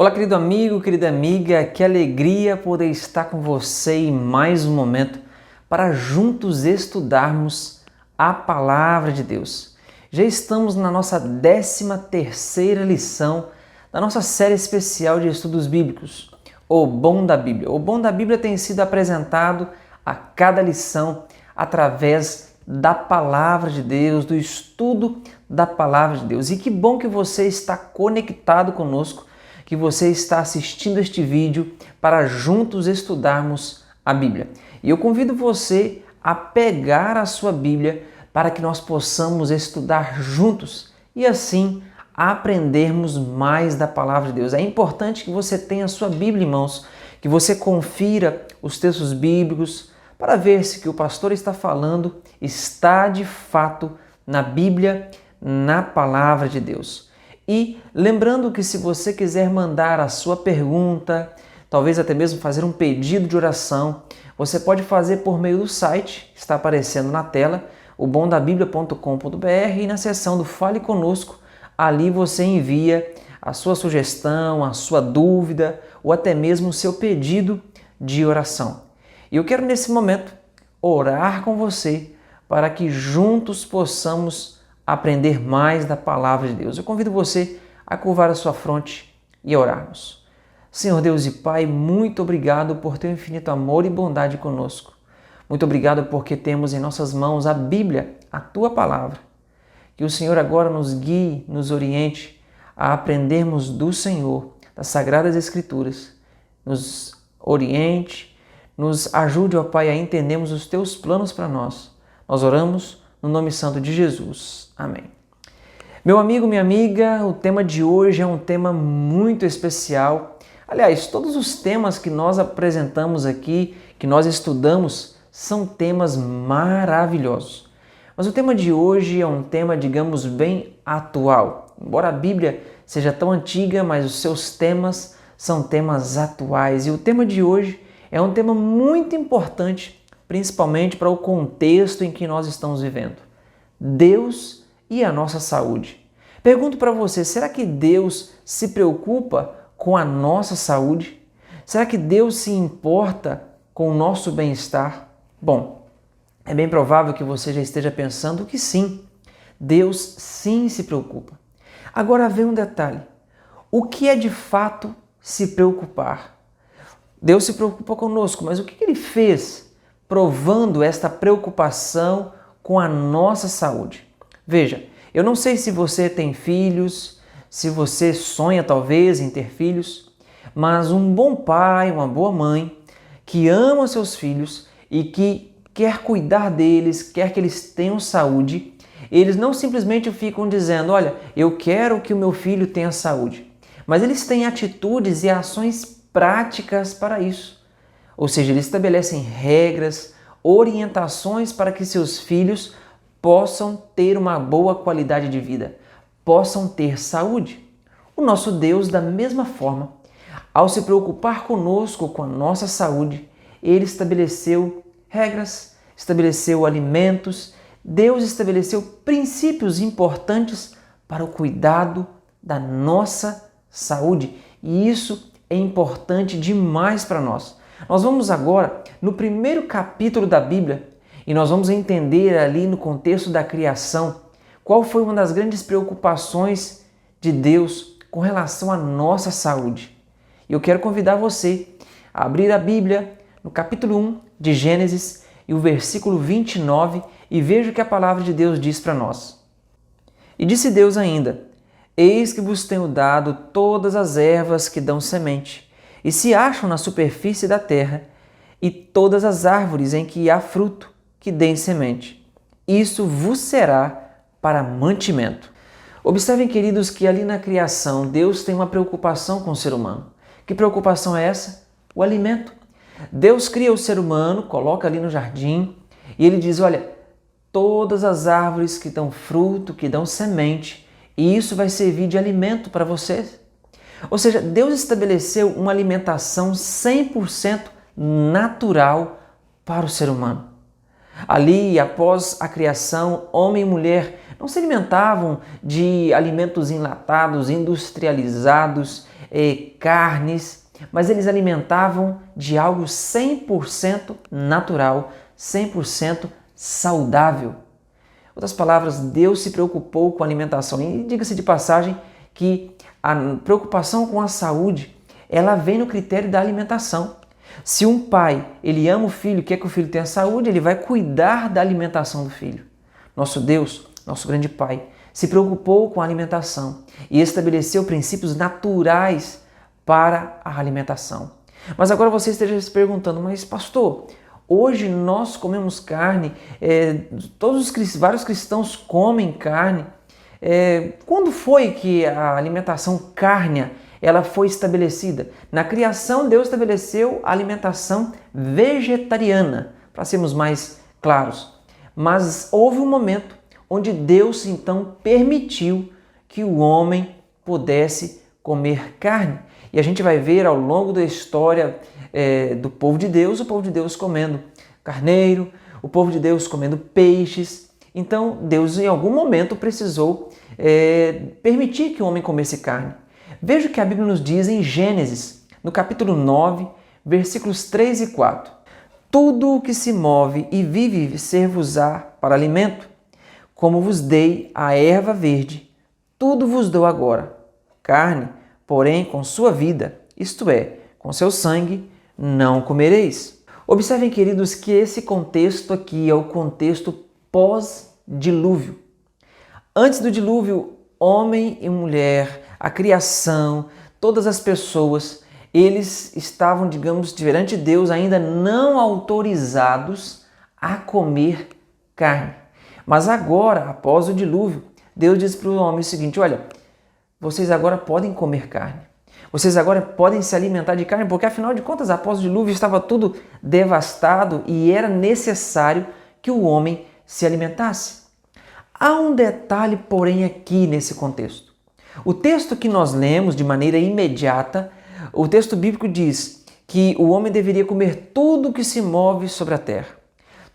Olá, querido amigo, querida amiga, que alegria poder estar com você em mais um momento para juntos estudarmos a Palavra de Deus. Já estamos na nossa 13ª lição da nossa série especial de estudos bíblicos, O Bom da Bíblia. O Bom da Bíblia tem sido apresentado a cada lição através da Palavra de Deus, do estudo da Palavra de Deus. E que bom que você está conectado conosco, que você está assistindo este vídeo para juntos estudarmos a Bíblia. E eu convido você a pegar a sua Bíblia para que nós possamos estudar juntos e assim aprendermos mais da Palavra de Deus. É importante que você tenha a sua Bíblia em mãos, que você confira os textos bíblicos para ver se o que o pastor está falando está de fato na Bíblia, na Palavra de Deus. E lembrando que se você quiser mandar a sua pergunta, talvez até mesmo fazer um pedido de oração, você pode fazer por meio do site, que está aparecendo na tela, obomdabiblia.com.br, e na seção do Fale Conosco, ali você envia a sua sugestão, a sua dúvida ou até mesmo o seu pedido de oração. E eu quero nesse momento orar com você para que juntos possamos aprender mais da Palavra de Deus. Eu convido você a curvar a sua fronte e orarmos. Senhor Deus e Pai, muito obrigado por teu infinito amor e bondade conosco. Muito obrigado porque temos em nossas mãos a Bíblia, a tua Palavra. Que o Senhor agora nos guie, nos oriente a aprendermos do Senhor, das Sagradas Escrituras. Nos oriente, nos ajude, ó Pai, a entendermos os teus planos para nós. Nós oramos no nome santo de Jesus. Amém. Meu amigo, minha amiga, o tema de hoje é um tema muito especial. Aliás, todos os temas que nós apresentamos aqui, que nós estudamos, são temas maravilhosos. Mas o tema de hoje é um tema, digamos, bem atual. Embora a Bíblia seja tão antiga, mas os seus temas são temas atuais. E o tema de hoje é um tema muito importante, principalmente para o contexto em que nós estamos vivendo. Deus e a nossa saúde. Pergunto para você, será que Deus se preocupa com a nossa saúde? Será que Deus se importa com o nosso bem-estar? Bom, é bem provável que você já esteja pensando que sim, Deus sim se preocupa. Agora vem um detalhe, o que é de fato se preocupar? Deus se preocupa conosco, mas o que Ele fez provando esta preocupação com a nossa saúde? Veja, eu não sei se você tem filhos, se você sonha talvez em ter filhos, mas um bom pai, uma boa mãe que ama seus filhos e que quer cuidar deles, quer que eles tenham saúde, eles não simplesmente ficam dizendo, olha, eu quero que o meu filho tenha saúde, mas eles têm atitudes e ações práticas para isso. Ou seja, eles estabelecem regras, orientações para que seus filhos possam ter uma boa qualidade de vida, possam ter saúde. O nosso Deus, da mesma forma, ao se preocupar conosco, com a nossa saúde, Ele estabeleceu regras, estabeleceu alimentos, Deus estabeleceu princípios importantes para o cuidado da nossa saúde. E isso é importante demais para nós. Nós vamos agora no primeiro capítulo da Bíblia e nós vamos entender ali no contexto da criação qual foi uma das grandes preocupações de Deus com relação à nossa saúde. E eu quero convidar você a abrir a Bíblia no capítulo 1 de Gênesis e o versículo 29 e veja o que a palavra de Deus diz para nós. E disse Deus ainda, eis que vos tenho dado todas as ervas que dão semente, e se acham na superfície da terra, e todas as árvores em que há fruto que dêem semente. Isso vos será para mantimento. Observem, queridos, que ali na criação Deus tem uma preocupação com o ser humano. Que preocupação é essa? O alimento. Deus cria o ser humano, coloca ali no jardim, e Ele diz, olha, todas as árvores que dão fruto, que dão semente, e isso vai servir de alimento para vocês. Ou seja, Deus estabeleceu uma alimentação 100% natural para o ser humano. Ali, após a criação, homem e mulher não se alimentavam de alimentos enlatados, industrializados, carnes, mas eles alimentavam de algo 100% natural, 100% saudável. Outras palavras, Deus se preocupou com a alimentação. E diga-se de passagem que a preocupação com a saúde, ela vem no critério da alimentação. Se um pai, ele ama o filho, quer que o filho tenha saúde, ele vai cuidar da alimentação do filho. Nosso Deus, nosso grande Pai, se preocupou com a alimentação e estabeleceu princípios naturais para a alimentação. Mas agora você esteja se perguntando, mas pastor, hoje nós comemos carne, vários cristãos comem carne. Quando foi que a alimentação cárnea ela foi estabelecida? Na criação, Deus estabeleceu a alimentação vegetariana, para sermos mais claros. Mas houve um momento onde Deus então permitiu que o homem pudesse comer carne. E a gente vai ver ao longo da história do povo de Deus, o povo de Deus comendo carneiro, o povo de Deus comendo peixes. Então Deus em algum momento precisou permitir que o homem comesse carne. Veja o que a Bíblia nos diz em Gênesis, no capítulo 9, versículos 3 e 4. Tudo o que se move e vive ser-vos-á para alimento, como vos dei a erva verde, tudo vos dou agora. Carne, porém, com sua vida, isto é, com seu sangue, não comereis. Observem, queridos, que esse contexto aqui é o contexto pós-dilúvio. Antes do dilúvio, homem e mulher, a criação, todas as pessoas, eles estavam, digamos, perante Deus ainda não autorizados a comer carne. Mas agora, após o dilúvio, Deus diz para o homem o seguinte: olha, vocês agora podem comer carne. Vocês agora podem se alimentar de carne, porque afinal de contas, após o dilúvio estava tudo devastado e era necessário que o homem se alimentasse. Há um detalhe, porém, aqui nesse contexto. O texto que nós lemos de maneira imediata, o texto bíblico diz que o homem deveria comer tudo que se move sobre a terra.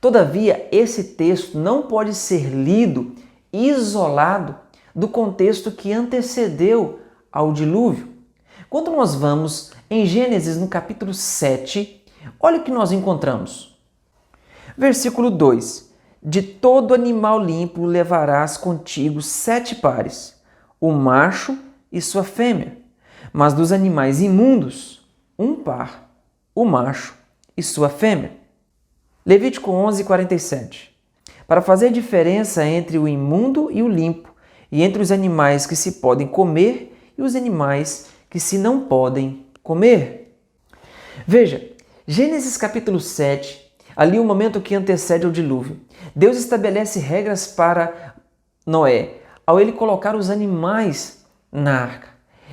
Todavia, esse texto não pode ser lido isolado do contexto que antecedeu ao dilúvio. Quando nós vamos em Gênesis, no capítulo 7, olha o que nós encontramos. Versículo 2. De todo animal limpo levarás contigo 7 pares, o macho e sua fêmea, mas dos animais imundos, 1 par, o macho e sua fêmea. Levítico 11:47. Para fazer diferença entre o imundo e o limpo, e entre os animais que se podem comer e os animais que se não podem comer. Veja, Gênesis capítulo 7, ali o momento que antecede ao dilúvio. Deus estabelece regras para Noé, ao ele colocar os animais na arca.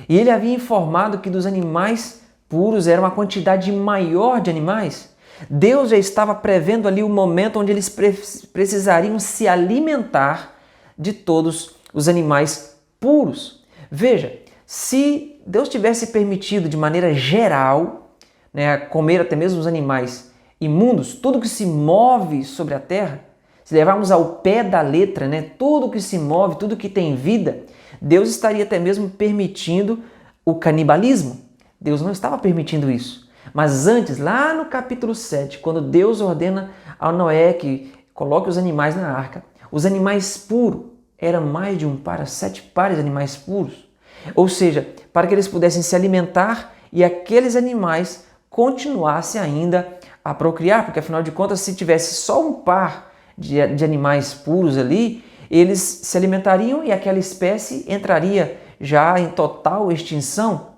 E ele havia informado que dos animais puros era uma quantidade maior de animais. Deus já estava prevendo ali o momento onde eles precisariam se alimentar de todos os animais puros. Veja, se Deus tivesse permitido de maneira geral, comer até mesmo os animais imundos, tudo que se move sobre a terra, se levarmos ao pé da letra, tudo que se move, tudo que tem vida, Deus estaria até mesmo permitindo o canibalismo. Deus não estava permitindo isso. Mas antes, lá no capítulo 7, quando Deus ordena a Noé que coloque os animais na arca, os animais puros, eram mais de 1 par, 7 pares de animais puros. Ou seja, para que eles pudessem se alimentar e aqueles animais continuassem ainda a procriar, porque afinal de contas, se tivesse só 1 par de animais puros ali, eles se alimentariam e aquela espécie entraria já em total extinção.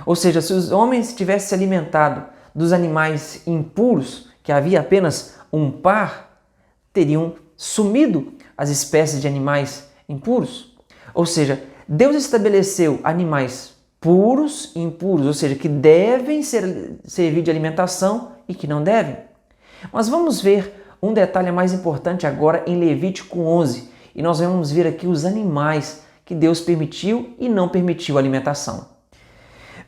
Ou seja, se os homens tivessem se alimentado dos animais impuros, que havia apenas 1 par, teriam sumido as espécies de animais impuros. Ou seja, Deus estabeleceu animais puros e impuros, ou seja, que devem servir de alimentação e que não devem. Mas vamos ver um detalhe mais importante agora em Levítico 11, e nós vamos ver aqui os animais que Deus permitiu e não permitiu a alimentação.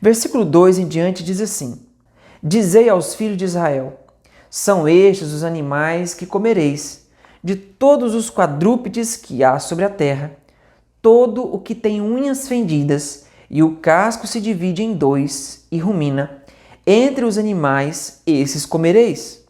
Versículo 2 em diante diz assim: Dizei aos filhos de Israel: são estes os animais que comereis, de todos os quadrúpedes que há sobre a terra, todo o que tem unhas fendidas e o casco se divide em dois e rumina, entre os animais esses comereis.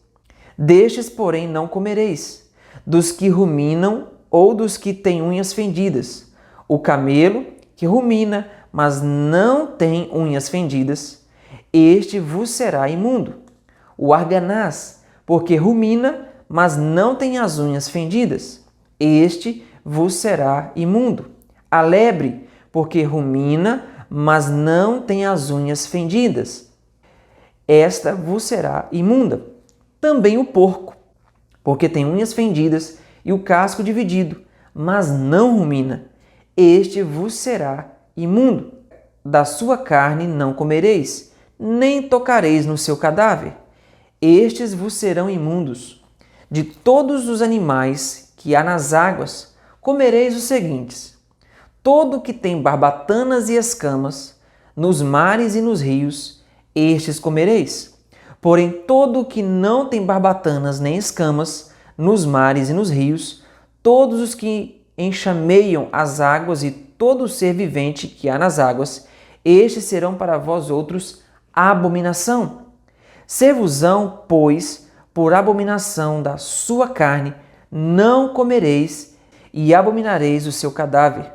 Destes, porém, não comereis, dos que ruminam ou dos que têm unhas fendidas. O camelo, que rumina, mas não tem unhas fendidas, este vos será imundo. O arganaz, porque rumina, mas não tem as unhas fendidas, este vos será imundo. A lebre, porque rumina, mas não tem as unhas fendidas, esta vos será imunda. Também o porco, porque tem unhas fendidas e o casco dividido, mas não rumina, este vos será imundo. Da sua carne não comereis, nem tocareis no seu cadáver, estes vos serão imundos. De todos os animais que há nas águas, comereis os seguintes: todo que tem barbatanas e escamas, nos mares e nos rios, estes comereis. Porém, todo o que não tem barbatanas nem escamas, nos mares e nos rios, todos os que enxameiam as águas e todo ser vivente que há nas águas, estes serão para vós outros abominação. Ser-vos-ão, pois, por abominação da sua carne, não comereis e abominareis o seu cadáver.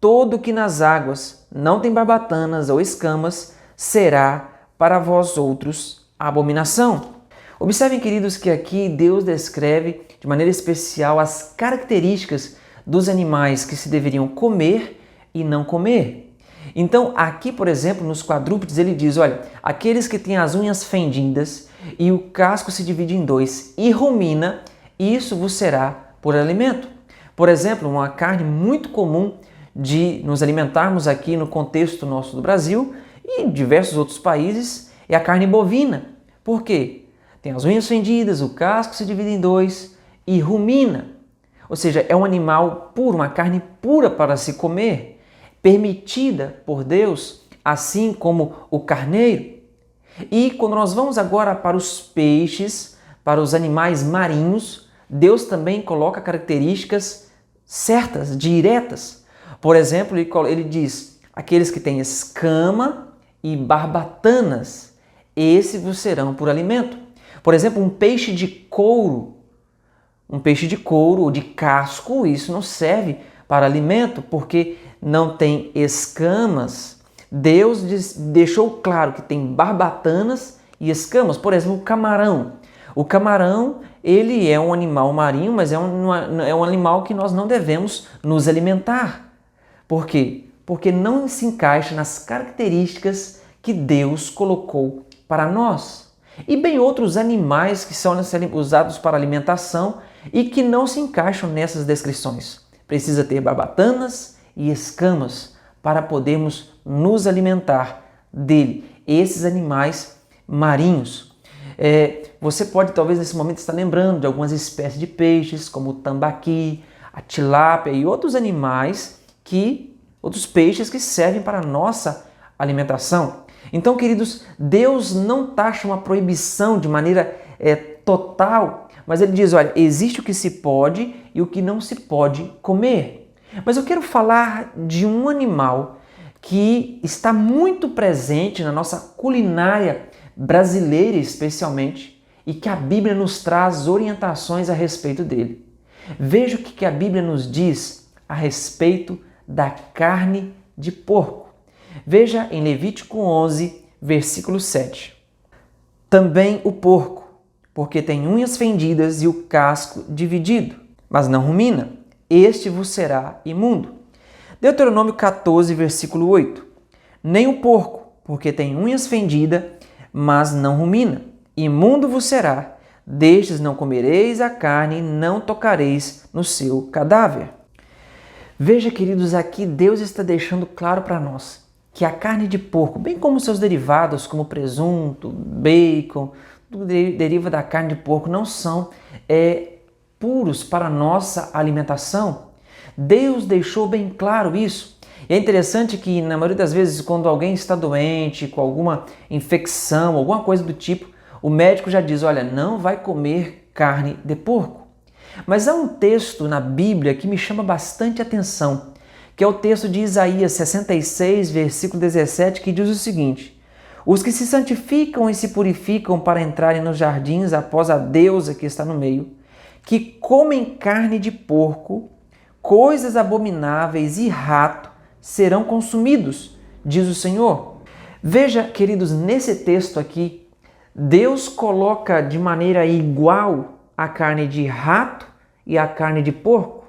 Todo que nas águas não tem barbatanas ou escamas, será para vós outros abominação. Observem, queridos, que aqui Deus descreve de maneira especial as características dos animais que se deveriam comer e não comer. Então, aqui, por exemplo, nos quadrúpedes, ele diz, olha, aqueles que têm as unhas fendidas e o casco se divide em dois e rumina, isso vos será por alimento. Por exemplo, uma carne muito comum de nos alimentarmos aqui no contexto nosso do Brasil e em diversos outros países é a carne bovina. Por quê? Tem as unhas fendidas, o casco se divide em dois e rumina. Ou seja, é um animal puro, uma carne pura para se comer, permitida por Deus, assim como o carneiro. E quando nós vamos agora para os peixes, para os animais marinhos, Deus também coloca características certas, diretas. Por exemplo, ele diz, aqueles que têm escama e barbatanas, esses vos serão por alimento. Por exemplo, um peixe de couro ou de casco, isso não serve para alimento, porque não tem escamas. Deus deixou claro que tem barbatanas e escamas. Por exemplo, o camarão. O camarão, ele é um animal marinho, mas é um animal que nós não devemos nos alimentar. Por quê? Porque não se encaixa nas características que Deus colocou para nós. E bem outros animais que são usados para alimentação e que não se encaixam nessas descrições. Precisa ter barbatanas e escamas para podermos nos alimentar dele, esses animais marinhos. Você pode talvez nesse momento estar lembrando de algumas espécies de peixes, como o tambaqui, a tilápia e outros outros peixes que servem para a nossa alimentação. Então, queridos, Deus não taxa uma proibição de maneira total, mas ele diz, olha, existe o que se pode e o que não se pode comer. Mas eu quero falar de um animal que está muito presente na nossa culinária brasileira especialmente e que a Bíblia nos traz orientações a respeito dele. Veja o que a Bíblia nos diz a respeito da carne de porco. Veja em Levítico 11, versículo 7. Também o porco, porque tem unhas fendidas e o casco dividido, mas não rumina, este vos será imundo. Deuteronômio 14, versículo 8. Nem o porco, porque tem unhas fendidas, mas não rumina, imundo vos será. Destes não comereis a carne, não tocareis no seu cadáver. Veja, queridos, aqui Deus está deixando claro para nós que a carne de porco, bem como seus derivados, como presunto, bacon, tudo deriva da carne de porco, não são puros para a nossa alimentação. Deus deixou bem claro isso. E é interessante que, na maioria das vezes, quando alguém está doente, com alguma infecção, alguma coisa do tipo, o médico já diz, olha, não vai comer carne de porco. Mas há um texto na Bíblia que me chama bastante atenção, que é o texto de Isaías 66, versículo 17, que diz o seguinte: os que se santificam e se purificam para entrarem nos jardins após a deusa que está no meio, que comem carne de porco, coisas abomináveis e rato serão consumidos, diz o Senhor. Veja, queridos, nesse texto aqui, Deus coloca de maneira igual a carne de rato e a carne de porco.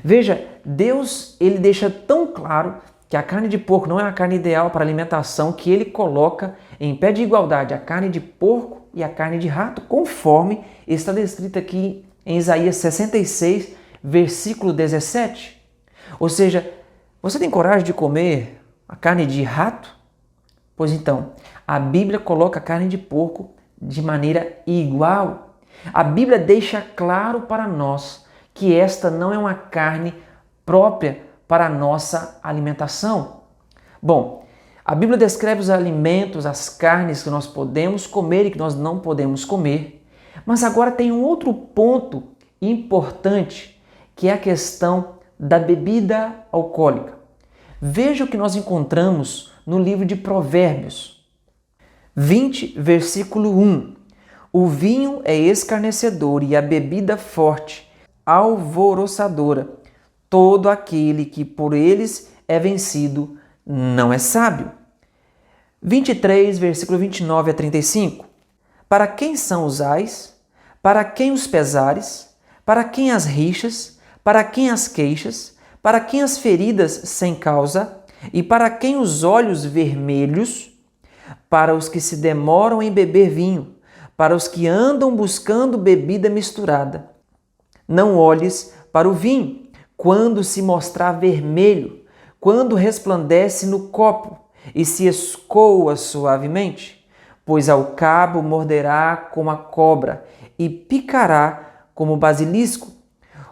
Veja, Deus ele deixa tão claro que a carne de porco não é a carne ideal para alimentação, que ele coloca em pé de igualdade a carne de porco e a carne de rato, conforme está descrito aqui em Isaías 66, versículo 17. Ou seja, você tem coragem de comer a carne de rato? Pois então, a Bíblia coloca a carne de porco de maneira igual. A Bíblia deixa claro para nós que esta não é uma carne própria para a nossa alimentação. Bom, a Bíblia descreve os alimentos, as carnes que nós podemos comer e que nós não podemos comer. Mas agora tem um outro ponto importante, que é a questão da bebida alcoólica. Veja o que nós encontramos no livro de Provérbios 20, versículo 1. O vinho é escarnecedor e a bebida forte, alvoroçadora. Todo aquele que por eles é vencido não é sábio. 23, versículo 29 a 35. Para quem são os ais? Para quem os pesares? Para quem as rixas? Para quem as queixas? Para quem as feridas sem causa? E para quem os olhos vermelhos? Para os que se demoram em beber vinho, para os que andam buscando bebida misturada. Não olhes para o vinho quando se mostrar vermelho, quando resplandece no copo e se escoa suavemente, pois ao cabo morderá como a cobra e picará como o basilisco.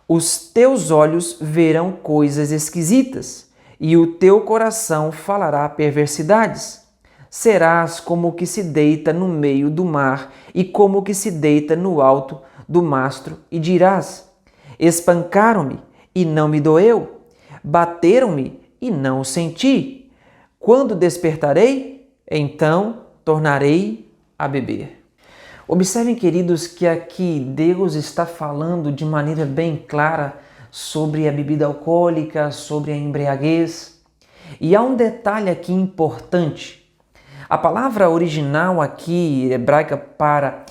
Os teus olhos verão coisas esquisitas e o teu coração falará perversidades. Serás como o que se deita no meio do mar e como o que se deita no alto do mastro e dirás: espancaram-me e não me doeu, bateram-me e não o senti. Quando despertarei, então tornarei a beber. Observem, queridos, que aqui Deus está falando de maneira bem clara sobre a bebida alcoólica, sobre a embriaguez. E há um detalhe aqui importante. A palavra original aqui, hebraica, para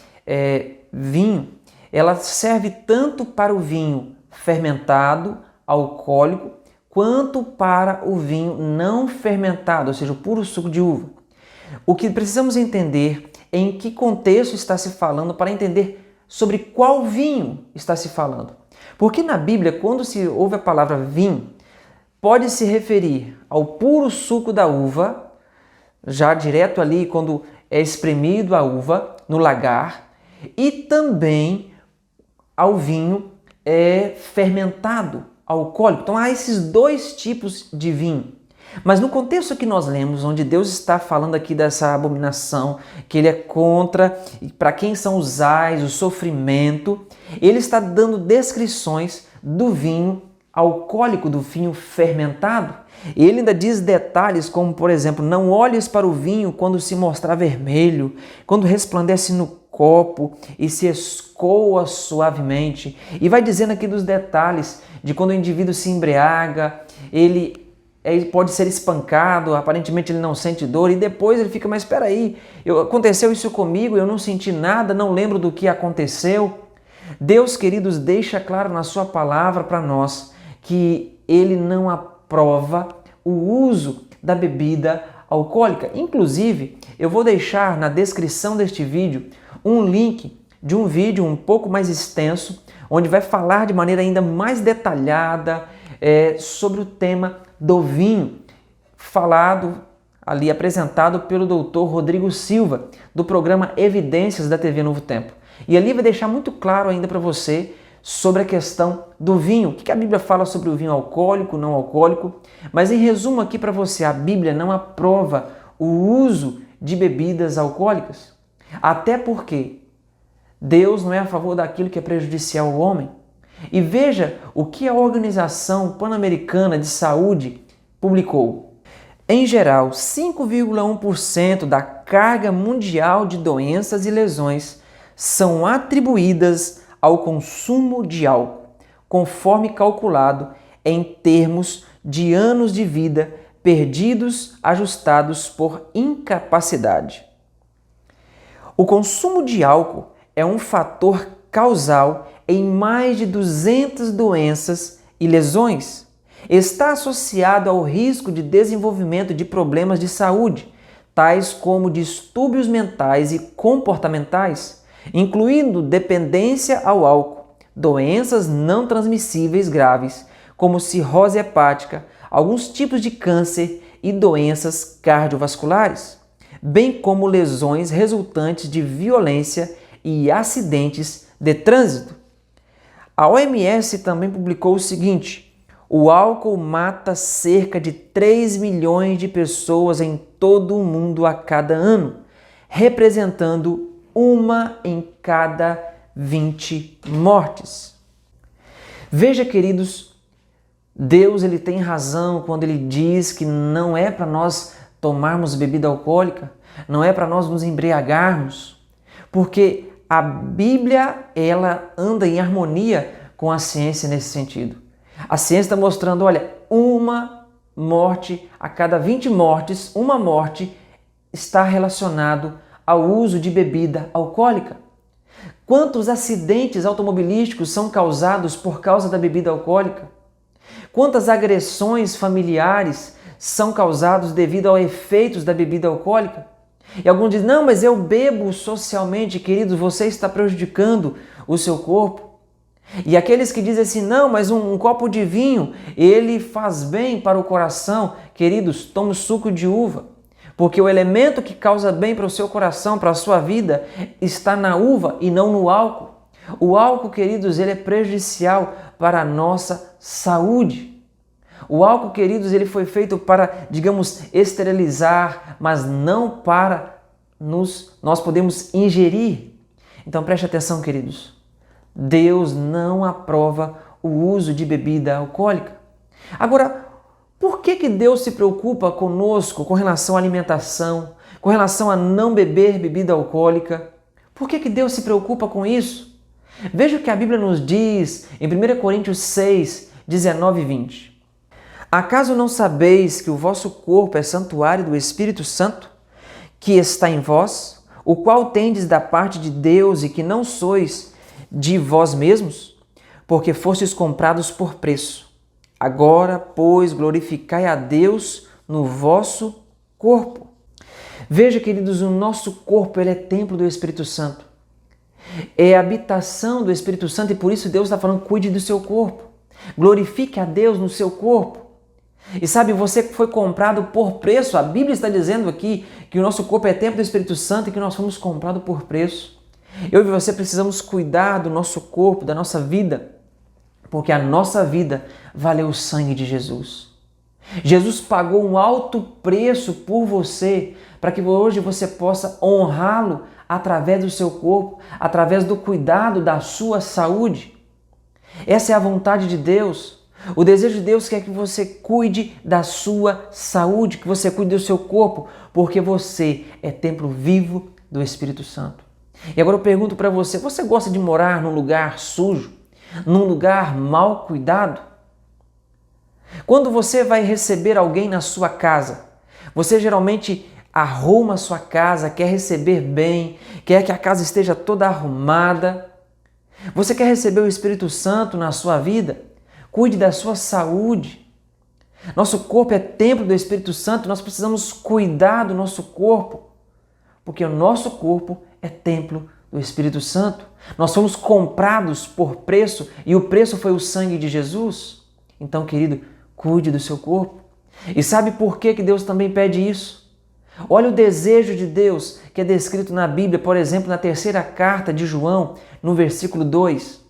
vinho, ela serve tanto para o vinho fermentado, alcoólico, quanto para o vinho não fermentado, ou seja, o puro suco de uva. O que precisamos entender é em que contexto está se falando para entender sobre qual vinho está se falando. Porque na Bíblia, quando se ouve a palavra vinho, pode se referir ao puro suco da uva, já direto ali quando é espremido a uva no lagar, e também ao vinho fermentado, alcoólico. Então há esses dois tipos de vinho. Mas no contexto que nós lemos, onde Deus está falando aqui dessa abominação, que ele é contra, para quem são os ais, o sofrimento, ele está dando descrições do vinho alcoólico, do vinho fermentado. Ele ainda diz detalhes como, por exemplo, não olhes para o vinho quando se mostrar vermelho, quando resplandece no copo e se escoa suavemente. E vai dizendo aqui dos detalhes de quando o indivíduo se embriaga, ele pode ser espancado, aparentemente ele não sente dor, e depois ele fica, mas espera aí, aconteceu isso comigo, eu não senti nada, não lembro do que aconteceu. Deus, queridos, deixa claro na sua palavra para nós que ele não aprova o uso da bebida alcoólica. Inclusive, eu vou deixar na descrição deste vídeo um link de um vídeo um pouco mais extenso, onde vai falar de maneira ainda mais detalhada sobre o tema do vinho, falado ali, apresentado pelo Dr. Rodrigo Silva, do programa Evidências da TV Novo Tempo. E ali vai deixar muito claro ainda para você sobre a questão do vinho, o que a Bíblia fala sobre o vinho alcoólico, não alcoólico. Mas em resumo aqui para você, a Bíblia não aprova o uso de bebidas alcoólicas. Até porque Deus não é a favor daquilo que é prejudicial ao homem. E veja o que a Organização Pan-Americana de Saúde publicou. Em geral, 5,1% da carga mundial de doenças e lesões são atribuídas ao consumo de álcool, conforme calculado em termos de anos de vida perdidos ajustados por incapacidade. O consumo de álcool é um fator causal em mais de 200 doenças e lesões. Está associado ao risco de desenvolvimento de problemas de saúde, tais como distúrbios mentais e comportamentais, incluindo dependência ao álcool, doenças não transmissíveis graves, como cirrose hepática, alguns tipos de câncer e doenças cardiovasculares, bem como lesões resultantes de violência e acidentes de trânsito. A OMS também publicou o seguinte: o álcool mata cerca de 3 milhões de pessoas em todo o mundo a cada ano, representando 1 em cada 20 mortes. Veja, queridos, Deus ele tem razão quando ele diz que não é para nós tomarmos bebida alcoólica, não é para nós nos embriagarmos, porque a Bíblia ela anda em harmonia com a ciência nesse sentido. A ciência está mostrando, olha, 1 morte a cada 20 mortes, 1 morte está relacionado ao uso de bebida alcoólica. Quantos acidentes automobilísticos são causados por causa da bebida alcoólica? Quantas agressões familiares são causadas devido aos efeitos da bebida alcoólica? E alguns dizem, não, mas eu bebo socialmente. Queridos, você está prejudicando o seu corpo. E aqueles que dizem assim, não, mas um copo de vinho, ele faz bem para o coração. Queridos, tome suco de uva, porque o elemento que causa bem para o seu coração, para a sua vida, está na uva e não no álcool. O álcool, queridos, ele é prejudicial para a nossa saúde. O álcool, queridos, ele foi feito para, digamos, esterilizar, mas não para nós podemos ingerir. Então preste atenção, queridos. Deus não aprova o uso de bebida alcoólica. Agora, por que Deus se preocupa conosco com relação à alimentação, com relação a não beber bebida alcoólica? Por que Deus se preocupa com isso? Veja o que a Bíblia nos diz em 1 Coríntios 6, 19 e 20. Acaso não sabeis que o vosso corpo é santuário do Espírito Santo, que está em vós, o qual tendes da parte de Deus e que não sois de vós mesmos? Porque fostes comprados por preço. Agora, pois, glorificai a Deus no vosso corpo. Veja, queridos, o nosso corpo ele é templo do Espírito Santo. É a habitação do Espírito Santo e por isso Deus está falando, cuide do seu corpo. Glorifique a Deus no seu corpo. E sabe, você foi comprado por preço. A Bíblia está dizendo aqui que o nosso corpo é templo do Espírito Santo e que nós fomos comprados por preço. Eu e você precisamos cuidar do nosso corpo, da nossa vida, porque a nossa vida valeu o sangue de Jesus. Jesus pagou um alto preço por você, para que hoje você possa honrá-lo através do seu corpo, através do cuidado da sua saúde. Essa é a vontade de Deus. O desejo de Deus quer que você cuide da sua saúde, que você cuide do seu corpo, porque você é templo vivo do Espírito Santo. E agora eu pergunto para você, você gosta de morar num lugar sujo, num lugar mal cuidado? Quando você vai receber alguém na sua casa, você geralmente arruma a sua casa, quer receber bem, quer que a casa esteja toda arrumada. Você quer receber o Espírito Santo na sua vida? Cuide da sua saúde. Nosso corpo é templo do Espírito Santo, nós precisamos cuidar do nosso corpo, porque o nosso corpo é templo do Espírito Santo. Nós fomos comprados por preço e o preço foi o sangue de Jesus. Então, querido, cuide do seu corpo. E sabe por que Deus também pede isso? Olha o desejo de Deus que é descrito na Bíblia, por exemplo, na 3ª carta de João, no versículo 2.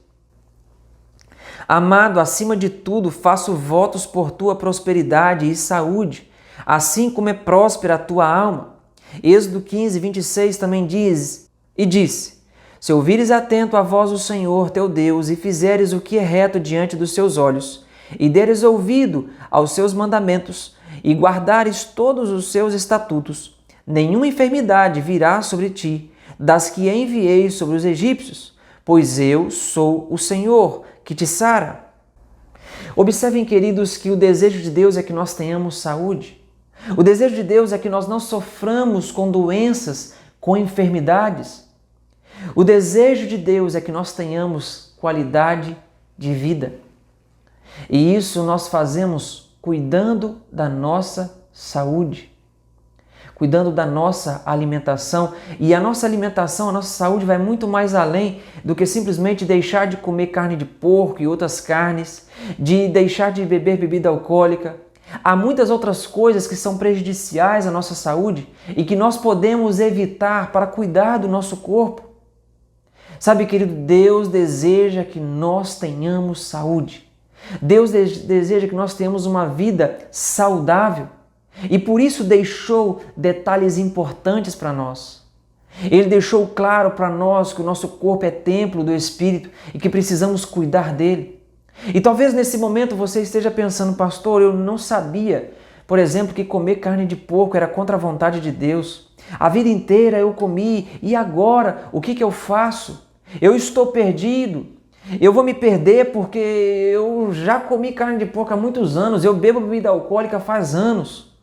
Amado, acima de tudo, faço votos por tua prosperidade e saúde, assim como é próspera a tua alma. Êxodo 15, 26 também diz, e disse, Se ouvires atento a voz do Senhor teu Deus e fizeres o que é reto diante dos seus olhos, e deres ouvido aos seus mandamentos, e guardares todos os seus estatutos, nenhuma enfermidade virá sobre ti, das que enviei sobre os egípcios, pois eu sou o Senhor que te sara. Observem, queridos, que o desejo de Deus é que nós tenhamos saúde. O desejo de Deus é que nós não soframos com doenças, com enfermidades. O desejo de Deus é que nós tenhamos qualidade de vida. E isso nós fazemos cuidando da nossa saúde, cuidando da nossa alimentação. E a nossa alimentação, a nossa saúde vai muito mais além do que simplesmente deixar de comer carne de porco e outras carnes, de deixar de beber bebida alcoólica. Há muitas outras coisas que são prejudiciais à nossa saúde e que nós podemos evitar para cuidar do nosso corpo. Sabe, querido, Deus deseja que nós tenhamos saúde. Deus deseja que nós tenhamos uma vida saudável. E por isso deixou detalhes importantes para nós. Ele deixou claro para nós que o nosso corpo é templo do Espírito e que precisamos cuidar dele. E talvez nesse momento você esteja pensando, pastor, eu não sabia, por exemplo, que comer carne de porco era contra a vontade de Deus. A vida inteira eu comi e agora o que eu faço? Eu estou perdido. Eu vou me perder porque eu já comi carne de porco há muitos anos, eu bebo bebida alcoólica faz anos.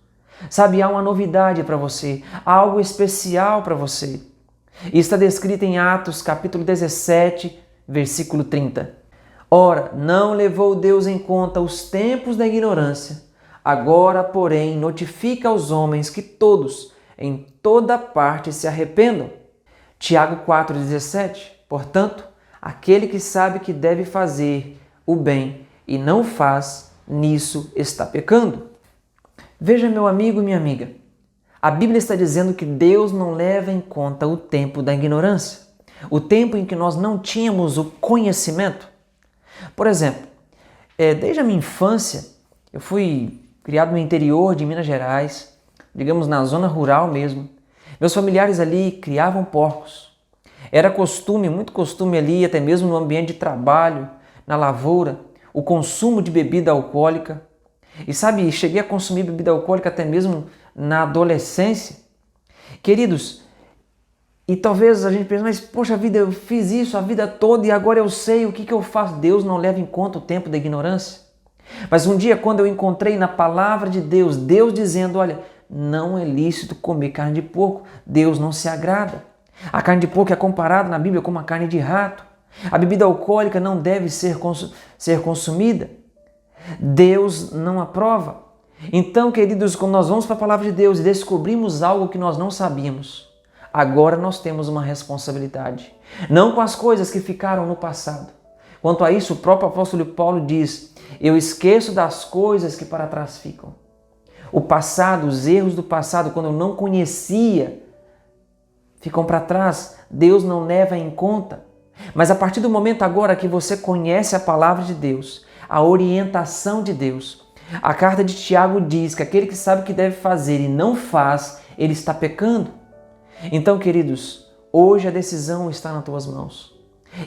Sabe, há uma novidade para você, há algo especial para você. E está descrito em Atos capítulo 17, versículo 30. Ora, não levou Deus em conta os tempos da ignorância. Agora, porém, notifica aos homens que todos, em toda parte, se arrependam. Tiago 4,17. Portanto, aquele que sabe que deve fazer o bem e não faz, nisso está pecando. Veja, meu amigo e minha amiga, a Bíblia está dizendo que Deus não leva em conta o tempo da ignorância, o tempo em que nós não tínhamos o conhecimento. Por exemplo, desde a minha infância, eu fui criado no interior de Minas Gerais, digamos na zona rural mesmo. Meus familiares ali criavam porcos. Era costume, muito costume ali, até mesmo no ambiente de trabalho, na lavoura, o consumo de bebida alcoólica. E sabe, cheguei a consumir bebida alcoólica até mesmo na adolescência. Queridos, e talvez a gente pense, mas poxa vida, eu fiz isso a vida toda e agora eu sei o que eu faço. Deus não leva em conta o tempo da ignorância. Mas um dia, quando eu encontrei na palavra de Deus, Deus dizendo, olha, não é lícito comer carne de porco, Deus não se agrada. A carne de porco é comparada na Bíblia como a carne de rato. A bebida alcoólica não deve ser consumida. Deus não aprova. Então, queridos, quando nós vamos para a palavra de Deus e descobrimos algo que nós não sabíamos, agora nós temos uma responsabilidade. Não com as coisas que ficaram no passado. Quanto a isso, o próprio apóstolo Paulo diz, eu esqueço das coisas que para trás ficam. O passado, os erros do passado, quando eu não conhecia, ficam para trás. Deus não leva em conta. Mas a partir do momento agora que você conhece a palavra de Deus, a orientação de Deus, a carta de Tiago diz que aquele que sabe o que deve fazer e não faz, ele está pecando. Então, queridos, hoje a decisão está nas tuas mãos.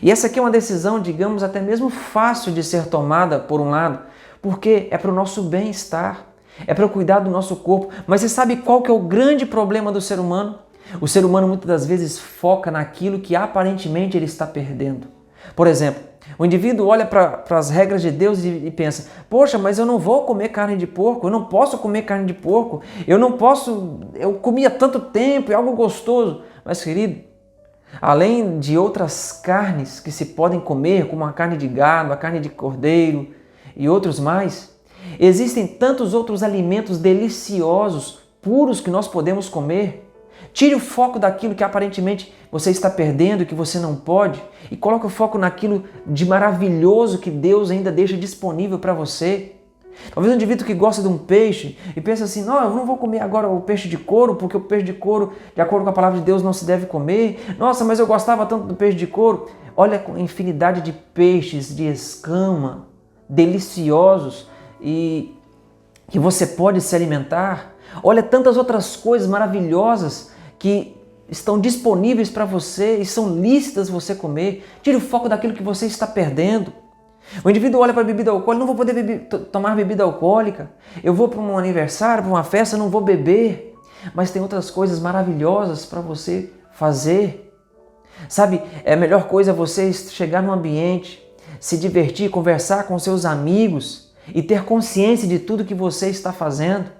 E essa aqui é uma decisão, digamos, até mesmo fácil de ser tomada, por um lado, porque é para o nosso bem-estar, é para o cuidar do nosso corpo. Mas você sabe qual que é o grande problema do ser humano? O ser humano muitas das vezes foca naquilo que aparentemente ele está perdendo. Por exemplo, o indivíduo olha para as regras de Deus e pensa, poxa, mas eu não vou comer carne de porco, eu não posso comer carne de porco, eu comia tanto tempo, é algo gostoso. Mas, querido, além de outras carnes que se podem comer, como a carne de gado, a carne de cordeiro e outros mais, existem tantos outros alimentos deliciosos, puros, que nós podemos comer. Tire o foco daquilo que aparentemente você está perdendo e que você não pode e coloque o foco naquilo de maravilhoso que Deus ainda deixa disponível para você. Talvez um indivíduo que gosta de um peixe e pensa assim, não, eu não vou comer agora o peixe de couro, porque o peixe de couro, de acordo com a palavra de Deus, não se deve comer. Nossa, mas eu gostava tanto do peixe de couro. Olha a infinidade de peixes de escama, deliciosos e que você pode se alimentar. Olha tantas outras coisas maravilhosas que estão disponíveis para você e são lícitas você comer. Tire o foco daquilo que você está perdendo. O indivíduo olha para a bebida alcoólica, não vou poder tomar bebida alcoólica. Eu vou para um aniversário, para uma festa, não vou beber. Mas tem outras coisas maravilhosas para você fazer. Sabe, a melhor coisa é você chegar num ambiente, se divertir, conversar com seus amigos e ter consciência de tudo que você está fazendo.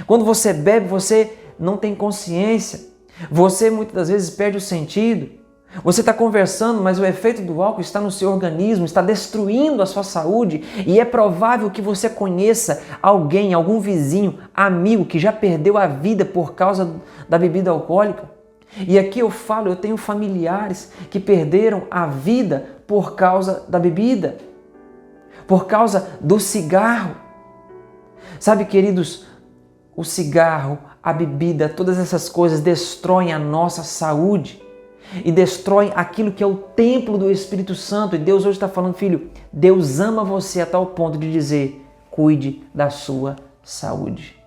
Quando você bebe, você não tem consciência. Você muitas das vezes perde o sentido. Você está conversando, mas o efeito do álcool está no seu organismo, está destruindo a sua saúde e é provável que você conheça alguém, algum vizinho, amigo que já perdeu a vida por causa da bebida alcoólica. E aqui eu falo, eu tenho familiares que perderam a vida por causa da bebida, por causa do cigarro. Sabe, queridos, o cigarro, a bebida, todas essas coisas destroem a nossa saúde e destroem aquilo que é o templo do Espírito Santo. E Deus hoje está falando, filho, Deus ama você a tal ponto de dizer, cuide da sua saúde.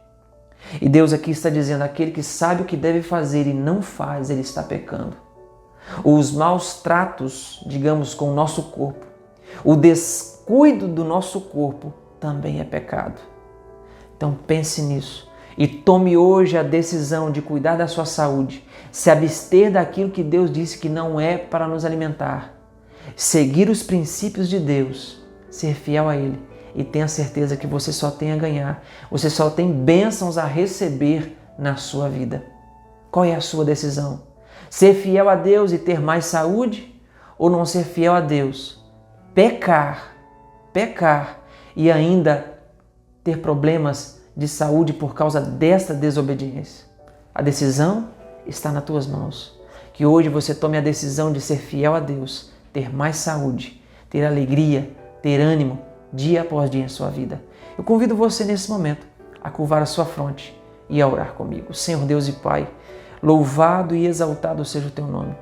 E Deus aqui está dizendo, aquele que sabe o que deve fazer e não faz, ele está pecando. Os maus tratos, digamos, com o nosso corpo, o descuido do nosso corpo também é pecado. Então pense nisso e tome hoje a decisão de cuidar da sua saúde, se abster daquilo que Deus disse que não é para nos alimentar, seguir os princípios de Deus, ser fiel a Ele e tenha certeza que você só tem a ganhar, você só tem bênçãos a receber na sua vida. Qual é a sua decisão? Ser fiel a Deus e ter mais saúde ou não ser fiel a Deus? Pecar e ainda ter problemas de saúde por causa desta desobediência. A decisão está nas tuas mãos. Que hoje você tome a decisão de ser fiel a Deus, ter mais saúde, ter alegria, ter ânimo, dia após dia em sua vida. Eu convido você nesse momento a curvar a sua fronte e a orar comigo. Senhor Deus e Pai, louvado e exaltado seja o Teu nome.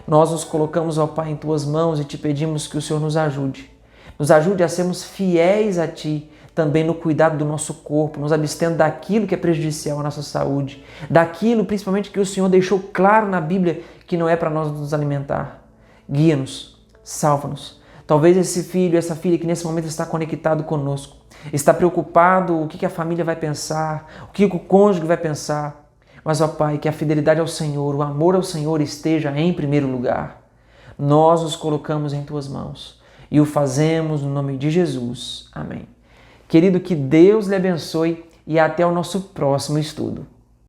Nós nos colocamos, ó Pai, em Tuas mãos e Te pedimos que o Senhor nos ajude. Nos ajude a sermos fiéis a Ti, também no cuidado do nosso corpo, nos abstendo daquilo que é prejudicial à nossa saúde, daquilo principalmente que o Senhor deixou claro na Bíblia que não é para nós nos alimentar. Guia-nos, salva-nos. Talvez esse filho, essa filha que nesse momento está conectado conosco, está preocupado o que a família vai pensar, o que o cônjuge vai pensar. Mas, ó Pai, que a fidelidade ao Senhor, o amor ao Senhor esteja em primeiro lugar. Nós nos colocamos em Tuas mãos e o fazemos no nome de Jesus. Amém. Querido, que Deus lhe abençoe e até o nosso próximo estudo.